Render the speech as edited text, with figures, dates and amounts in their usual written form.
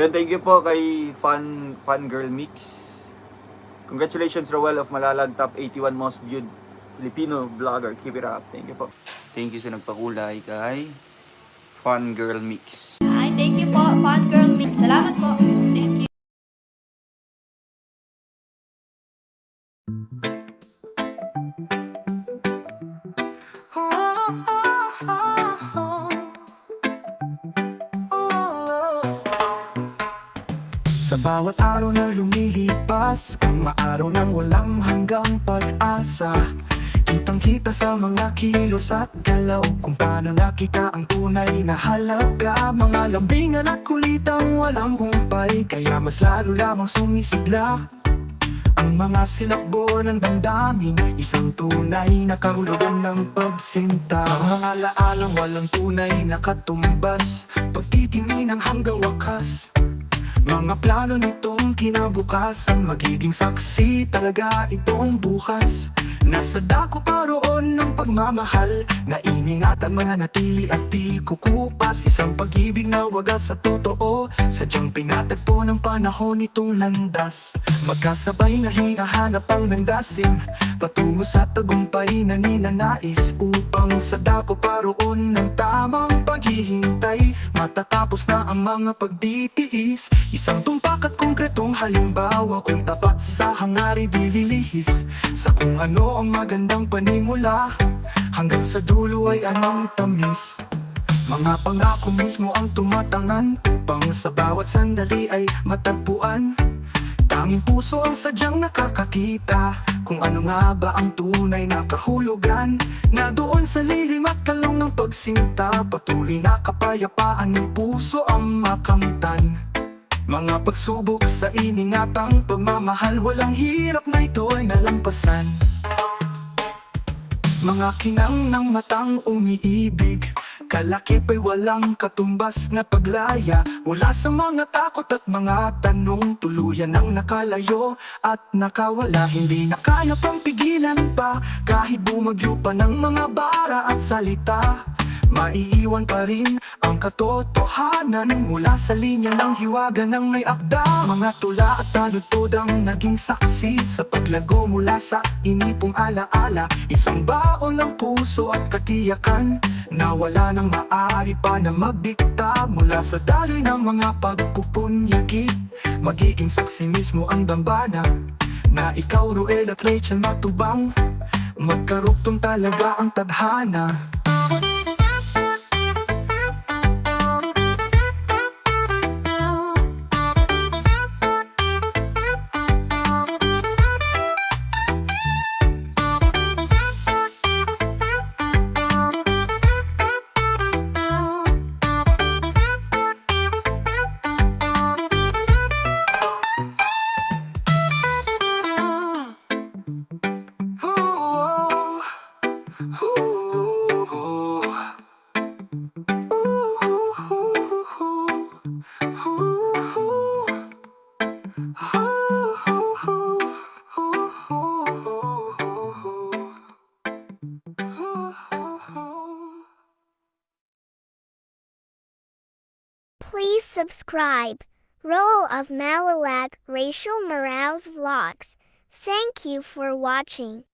Yun, thank you po kay Fun Girl Mix. Congratulations, Roel of Malalag, top 81 most viewed Filipino vlogger. Keep it up. Thank you po. Thank you sa nagpakulay kay Fun Girl Mix. Ay, thank you po, Fun Girl Mix. Salamat po. Thank you. Sa bawat araw na lumilipas, umaaraw ng walang hanggang pag-asa. Kitang-kita sa mga kilos at galaw, kung paano nakita ang tunay na halaga. Mga lambingan at kulitang walang humpay, kaya mas lalo lamang sumisigla ang mga silakbo ng damdamin. Isang tunay na kahulugan ng pagsinta. Mga alaalang walang tunay na katumbas, pagtitinginan hanggang wakas. Mga plano nitong kinabukasan, magiging saksi talaga itong bukas. Nasa dako pa roon ng pagmamahal, na iningatan mananatili at di kukupas. Isang pag-ibig na wagas sa totoo, sadyang pinatagpo ng panahon itong landas. Magkasabay na hinahanap ang landasin, patungo sa tagumpay na ninanais. Upang sa dako pa roon ng tamang paghihintay, matatapos na ang mga pagditiis. Isang tumpak at konkretong halimbawa, kung tapat sa hangarin di lilihis. Sa kung ano ang magandang panimula, hanggang sa dulo ay anong tamis. Mga pangako mismo ang tumatangan, upang sa bawat sandali ay matagpuan. Tanging puso ang sadyang nakakakita, kung ano nga ba ang tunay na kahulugan. Na doon sa lihim at kalong ng pagsinta, patuloy na kapayapaan ng puso ang makamtan. Mga pagsubok sa iningatang pagmamahal, walang hirap na ito ay nalampasan. Mga kinang ng matang umiibig, kalakip ay walang katumbas na paglaya. Mula sa mga takot at mga tanong, tuluyan ang nakalayo at nakawala. Hindi na kaya pang pigilan pa, kahit bumagyo pa ng mga bara at salita. Maiiwan pa rin ang katotohanan mula sa linya ng hiwaga ng may akda. Mga tula at tanudtod ang naging saksi sa paglago mula sa inipong alaala. Isang baon ng puso at katiyakan, na wala nang maaari pa na magdikta. Mula sa daloy ng mga pagpupunyagi, magiging saksi mismo ang dambana, na ikaw, Roel at Rachel Matubang, magkaruktong talaga ang tadhana. Please subscribe. Roel of Malalag, Rachel Morales Vlogs. Thank you for watching.